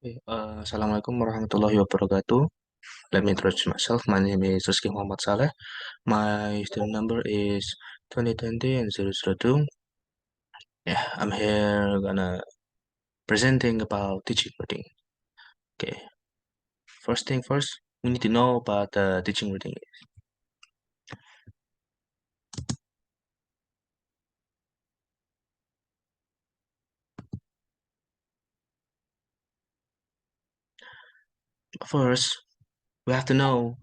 Assalamualaikum warahmatullahi wabarakatuh. Let me introduce myself. My name is Rizky Muhammad Saleh. My student number is 2020 and 002. Yeah, I'm here gonna presenting about teaching reading. Okay, first thing first, we need to know about teaching reading. First, we have to know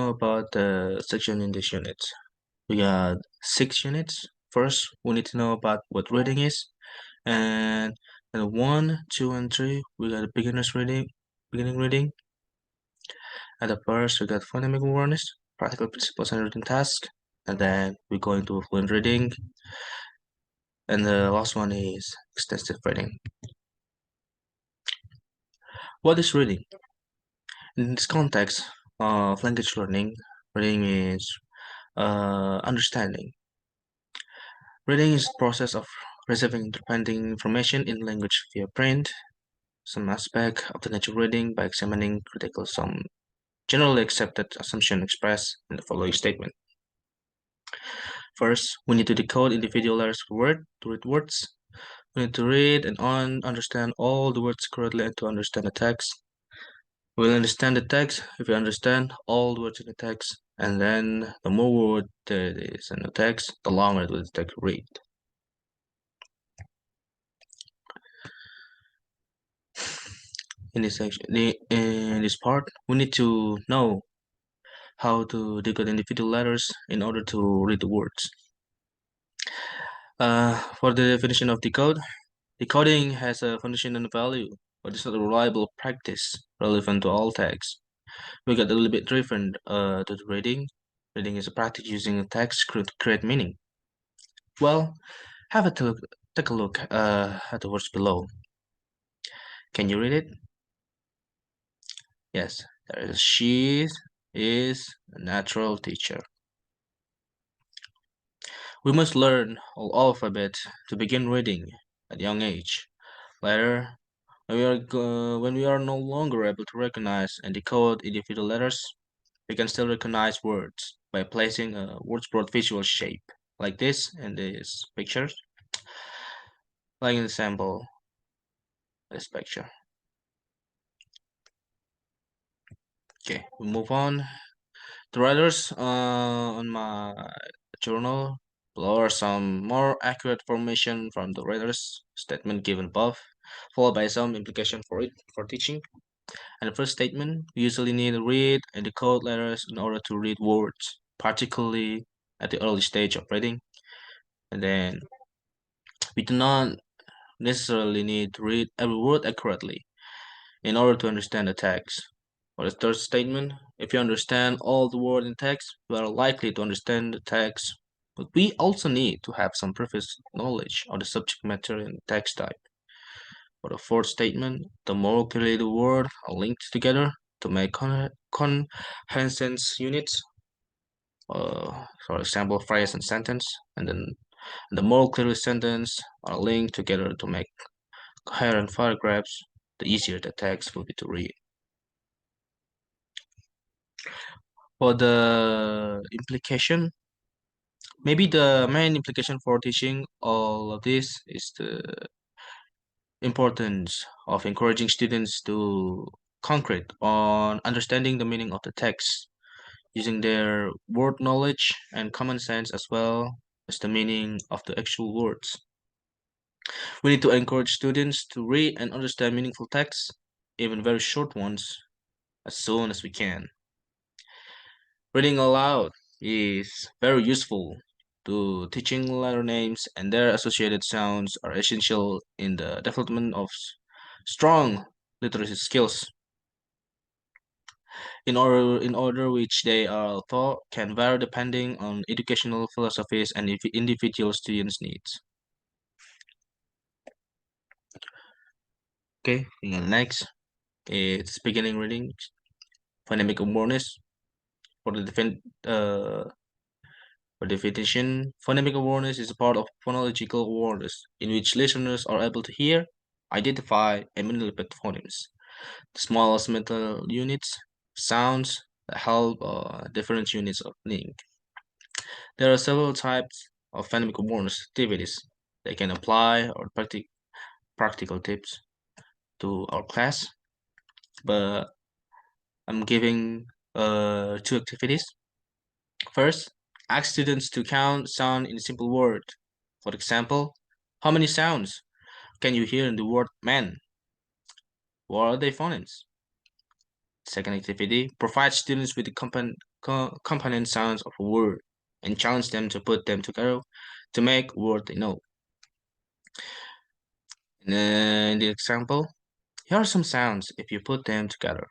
about the section in this unit. We got 6 units. First, we need to know about what reading is, and then 1, 2, and 3, we got a beginning reading. At the first, we got phonemic awareness, practical principles and reading tasks, and then we go into fluent reading, and the last one is extensive reading. What is reading? In this context of language learning, reading is understanding. Reading is the process of receiving and interpreting information in language via print, some aspect of the nature of reading by examining critical some generally accepted assumption expressed in the following statement. First, we need to decode individual letters per word to read words. We need to read and understand all the words correctly and to understand the text. We'll understand the text if we understand all the words in the text, and then the more word there is in the text, the longer it will take to read. In this section, in this part, we need to know how to decode individual letters in order to read the words. For the definition of decode, decoding has a function and value, but it's not a reliable practice relevant to all texts. We got a little bit different to the reading. Reading is a practice using a text to create meaning. Well, take a look at the words below. Can you read it? Yes, there is she is a natural teacher. We must learn all alphabet to begin reading at young age. Later, when we are no longer able to recognize and decode individual letters, we can still recognize words by placing a word's broad visual shape, like this in this picture, like in the sample, this picture. Okay, we move on. The writers on my journal below are some more accurate information from the writer's statement given above, followed by some implication for it for teaching. And the first statement, we usually need to read and decode letters in order to read words, particularly at the early stage of reading. And then we do not necessarily need to read every word accurately in order to understand the text. For the third statement, if you understand all the words in text, you are likely to understand the text, but we also need to have some previous knowledge of the subject matter and text type. For the fourth statement, the more clearly the words are linked together to make comprehension units, for example, phrase and sentence, and then the more clearly sentence are linked together to make coherent paragraphs, the easier the text will be to read. For the implication, maybe the main implication for teaching all of this is the importance of encouraging students to concrete on understanding the meaning of the text, using their word knowledge and common sense as well as the meaning of the actual words. We need to encourage students to read and understand meaningful texts, even very short ones, as soon as we can. Reading aloud is very useful to teaching letter names, and their associated sounds are essential in the development of strong literacy skills. In order which they are taught can vary depending on educational philosophies and individual students' needs. Okay, next it's beginning reading, phonemic awareness. For the definition, phonemic awareness is a part of phonological awareness in which listeners are able to hear, identify, and manipulate phonemes, the smallest mental units, sounds that help different units of meaning. There are several types of phonemic awareness activities that can apply or practical tips to our class, but I'm giving two activities. First, ask students to count sound in a simple word. For example, how many sounds can you hear in the word man? What are their phonemes? Second activity, provide students with the component sounds of a word and challenge them to put them together to make a word they know. In the example, here are some sounds if you put them together.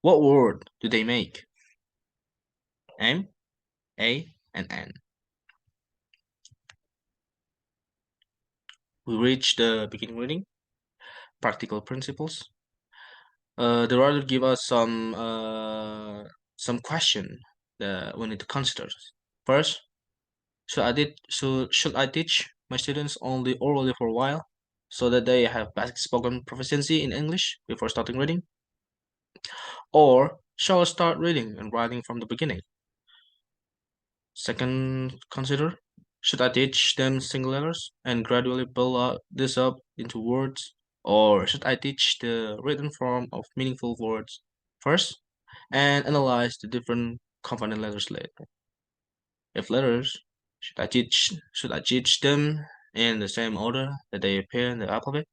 What word do they make? M, A, and N. We reach the beginning reading, practical principles. The writer give us some question that we need to consider. First, should I teach my students only orally for a while so that they have basic spoken proficiency in English before starting reading? Or shall I start reading and writing from the beginning? Second, consider should I teach them single letters and gradually build this up into words? Or should I teach the written form of meaningful words first and analyze the different component letters later? If letters, should I teach them in the same order that they appear in the alphabet?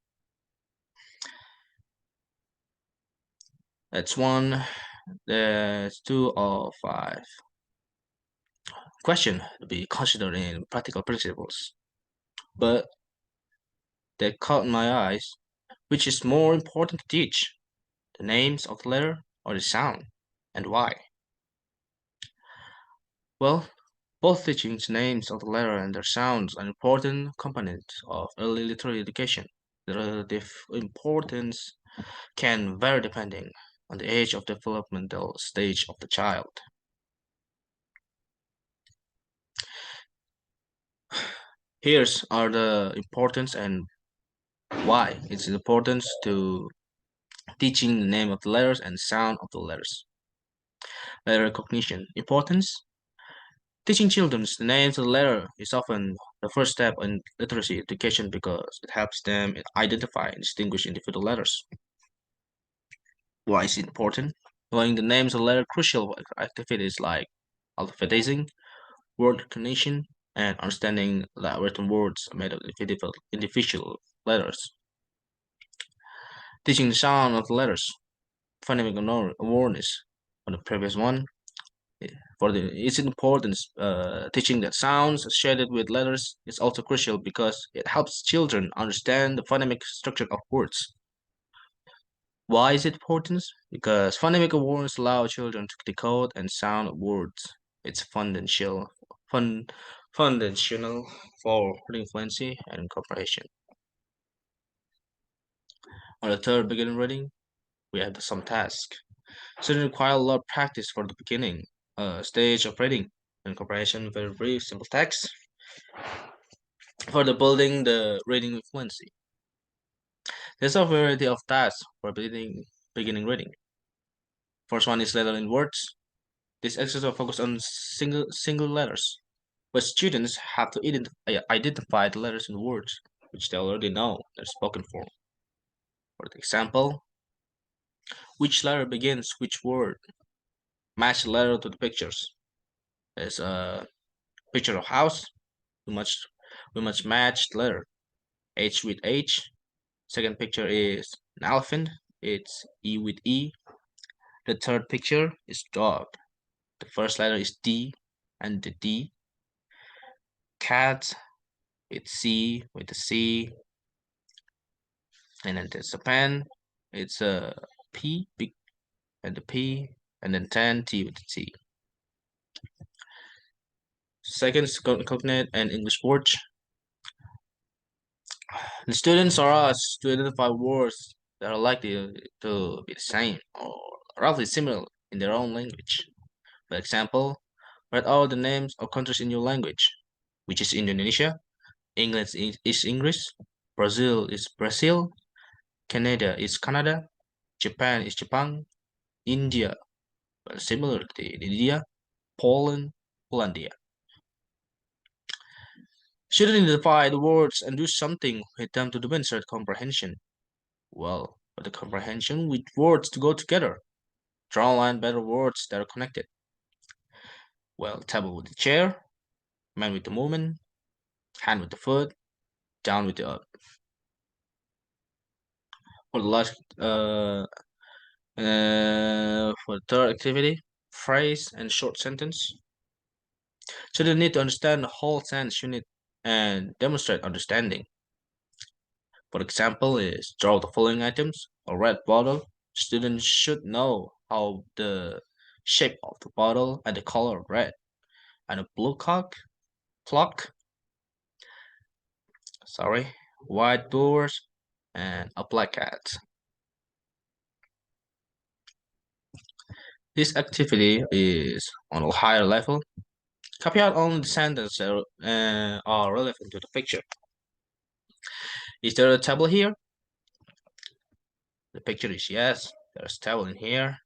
That's one. That's two of five. Question to be considered in practical principles. But that caught my eyes. Which is more important to teach? The names of the letter or the sound? And why? Well, both teaching the names of the letter and their sounds are an important component of early literary education. The relative importance can vary depending on the age of developmental stage of the child. Here's are the importance and why it's important to teaching the name of the letters and sound of the letters. Letter recognition. Importance. Teaching children the names of the letter is often the first step in literacy education because it helps them identify and distinguish individual letters. Why is it important? Knowing the names of the letter crucial for activities like alphabetizing, word recognition, and understanding that written words are made of individual letters. Teaching the sound of the letters, phonemic awareness. On the previous one, for the its importance, teaching that sounds associated with letters is also crucial because it helps children understand the phonemic structure of words. Why is it important? Because phonemic awareness allow children to decode and sound words. It's fun, foundational for reading fluency and comprehension. On the third beginning reading, we have some task. Students require a lot of practice for the beginning stage of reading and comprehension very brief simple text for the building the reading fluency. There's a variety of tasks for beginning reading. First one is letter in words. This exercise focuses on single letters, but students have to identify the letters in words which they already know their spoken form. For example, which letter begins which word? Match the letter to the pictures. There's a picture of house. We must we must match the letter H with H. Second picture is an elephant. It's E with E. The third picture is dog. The first letter is D and the D. Cat, it's C with the C. And then there's a pen. It's a P big and the P. And then 10 T with the T. Second is cognate and English words. The students are asked to identify words that are likely to be the same or roughly similar in their own language. For example, write all the names of countries in your language, which is Indonesia, English is English, Brazil is Brazil, Canada is Canada, Japan is Japan, India, well, similarly India, Poland, Polandia. Shouldn't identify the words and do something with them to demonstrate comprehension. Well, but the comprehension with words to go together. Draw a line better words that are connected. Well, table with the chair, man with the movement, hand with the foot, down with the up. For the last, for the third activity, phrase and short sentence. So they need to understand the whole sentence unit and demonstrate understanding. For example, is draw the following items: a red bottle. Students should know how the shape of the bottle and the color red, and a blue clock, sorry, white doors, and a black cat. This activity is on a higher level. Copy out only the sentences that are relevant to the picture. Is there a table here? The picture is yes. There's a table in here.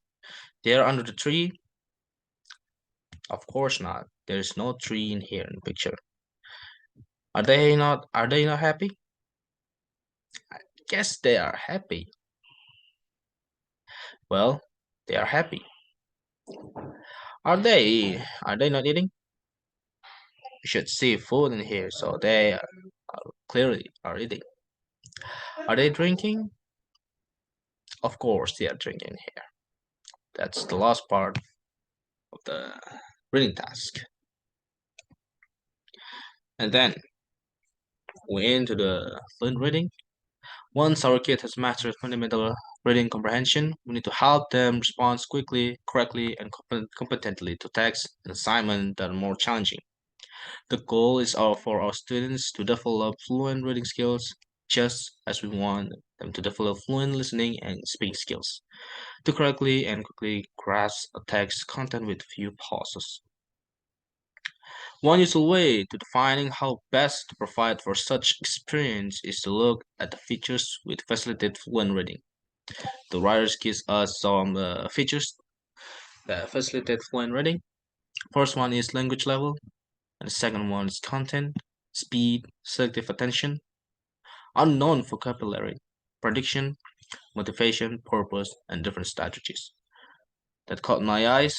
They're under the tree. Of course not. There's no tree in here in the picture. Are they not happy? Guess they are happy. Well, they are happy. Are they not eating? You should see food in here, so they are clearly are eating. Are they drinking? Of course they are drinking here. That's the last part of the reading task. And then we into the fluent reading. Once our kid has mastered fundamental reading comprehension, we need to help them respond quickly, correctly, and competently to tasks and assignments that are more challenging. The goal is for our students to develop fluent reading skills just as we want them to develop fluent listening and speaking skills to correctly and quickly grasp a text content with few pauses. One useful way to defining how best to provide for such experience is to look at the features with facilitated fluent reading. The writers gives us some features that facilitate fluent reading. First one is language level, and the second one is content, speed, selective attention, unknown vocabulary, prediction, motivation, purpose, and different strategies. That caught my eyes.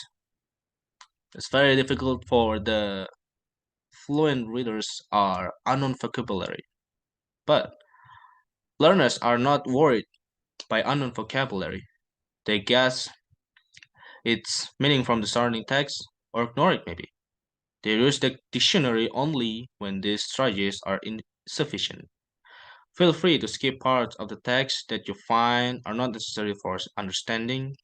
It's very difficult for the fluent readers are unknown vocabulary, but learners are not worried by unknown vocabulary. They guess its meaning from the surrounding text or ignore it maybe. They use the dictionary only when these strategies are insufficient. Feel free to skip parts of the text that you find are not necessary for understanding.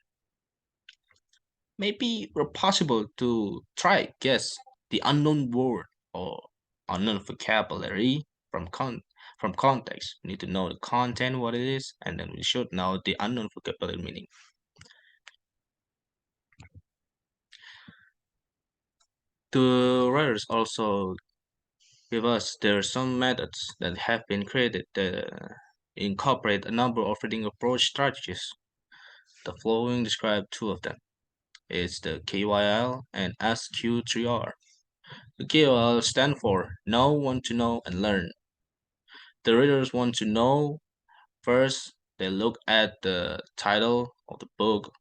Maybe it's possible to try guess the unknown word or unknown vocabulary from context. We need to know the content, what it is, and then we should know the unknown vocabulary meaning. The writers also give us there are some methods that have been created that incorporate a number of reading approach strategies. The following describe two of them. It's the KYL and SQ3R. The KYL stand for know, want to know, and learn. The readers want to know first. They look at the title of the book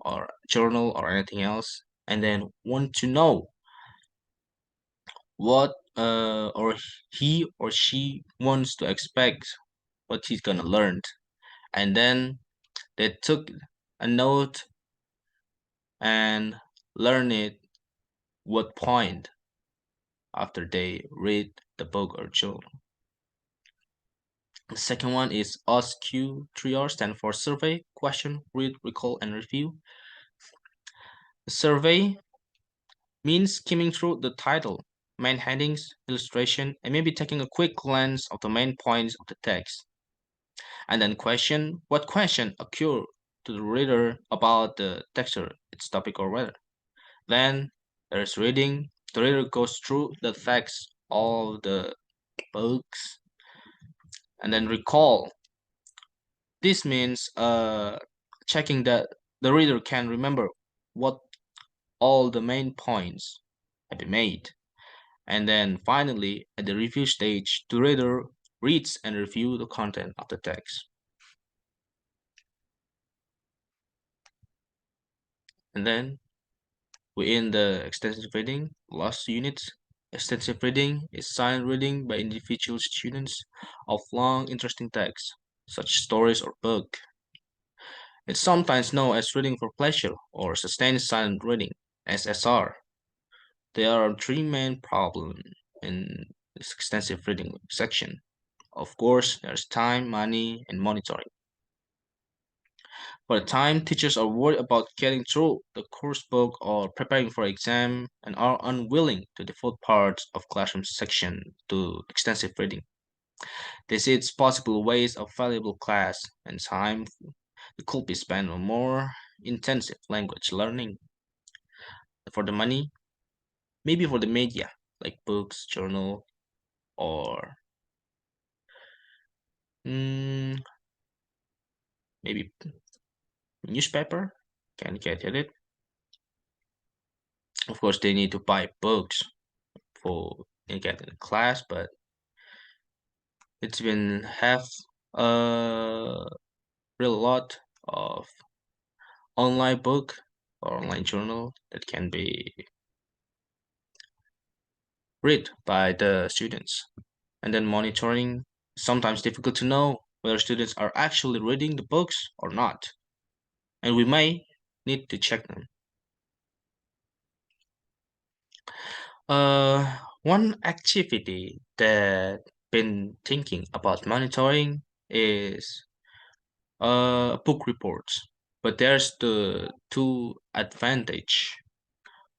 or journal or anything else, and then want to know what or he or she wants to expect what he's gonna learn, and then they took a note and learn it what point after they read the book or journal. The second one is OSQ3R, stand for survey, question, read, recall, and review. The survey means skimming through the title, main headings, illustration, and maybe taking a quick glance of the main points of the text. And then question, what question occur to the reader about the texture, its topic or whether. Then there's reading. The reader goes through the facts of the books and then recall. This means checking that the reader can remember what all the main points have been made. And then finally, at the review stage, the reader reads and review the content of the text. And then we end the extensive reading, last unit. Extensive reading is silent reading by individual students of long, interesting texts, such stories or book. It's sometimes known as reading for pleasure or sustained silent reading, SSR. There are three main problems in this extensive reading section. Of course, there's time, money, and monitoring. For the time, teachers are worried about getting through the course book or preparing for exam and are unwilling to devote parts of classroom section to extensive reading. They see it's possible waste of valuable class and time that could be spent on more intensive language learning. For the money, maybe for the media like books, journal, or mm, maybe newspaper can get at it. Of course, they need to buy books for get in the class, but it's been have a real lot of online book or online journal that can be read by the students. And then monitoring, sometimes difficult to know whether students are actually reading the books or not, and we may need to check them. One activity that been thinking about monitoring is book reports. But there's the two advantage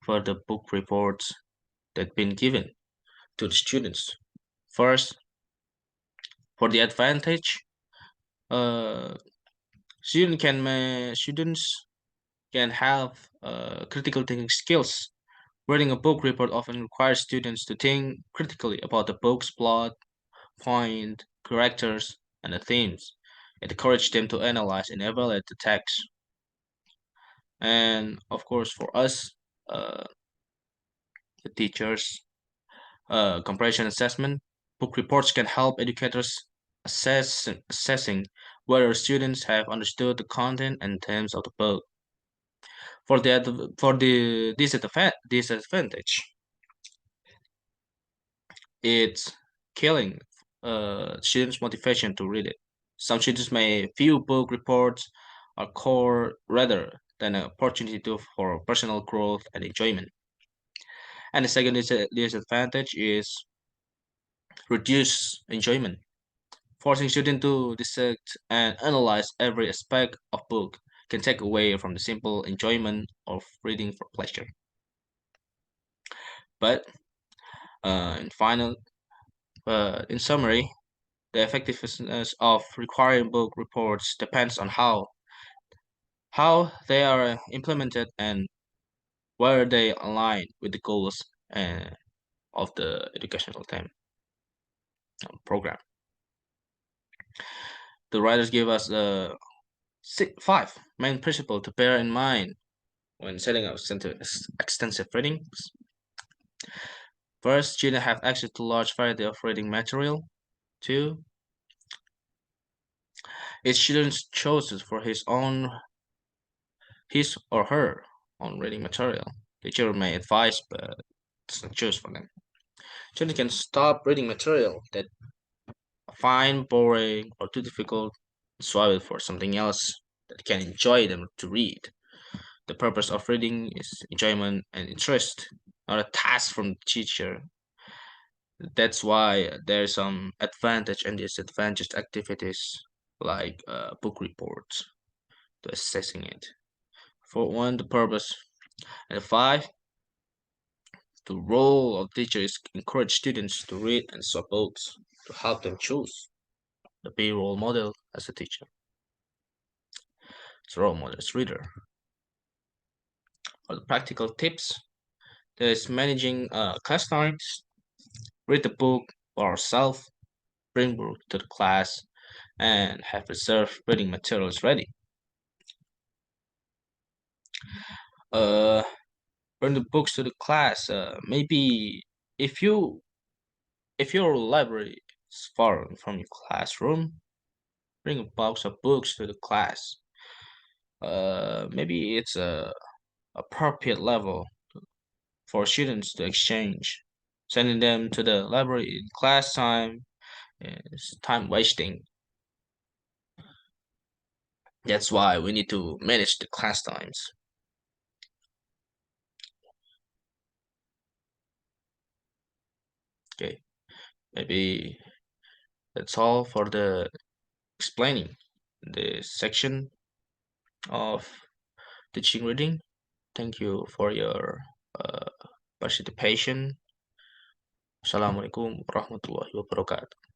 for the book reports that been given to the students. First, for the advantage, uh, students can have critical thinking skills. Reading a book report often requires students to think critically about the book's plot, point, characters, and the themes. It encourages them to analyze and evaluate the text. And of course, for us, uh, the teachers, comparison assessment, book reports can help educators assessing whether students have understood the content and themes of the book. For the disadvantage, it's killing students' motivation to read it. Some students may view book reports are core rather than an opportunity for personal growth and enjoyment. And the second disadvantage is reduce enjoyment. Forcing students to dissect and analyze every aspect of book can take away from the simple enjoyment of reading for pleasure. But in final, in summary, the effectiveness of requiring book reports depends on how they are implemented and where they align with the goals of the educational time program. The writers give us five main principles to bear in mind when setting up extensive readings. First, students have access to large variety of reading material. Two, each student chooses for his or her own reading material. Teacher may advise, but does not choose for them. Students can stop reading material that find boring or too difficult and swap it for something else that can enjoy them to read. The purpose of reading is enjoyment and interest, not a task from the teacher. That's why there's some advantage and disadvantage activities like book reports to assessing it. For one, the purpose, and five, the role of teacher is encourage students to read and swap books to help them choose the be role model as a teacher. It's role model as reader. For the practical tips, there's managing class times, read the book for ourselves, bring book to the class, and have reserved reading materials ready. Uh, bring the books to the class. Maybe if you if your library is far from your classroom, bring a box of books to the class. Maybe it's a appropriate level for students to exchange. Sending them to the library in class time is time wasting. That's why we need to manage the class times. Okay, maybe that's all for the explaining the section of teaching reading. Thank you for your uh, participation. Assalamualaikum warahmatullahi wabarakatuh.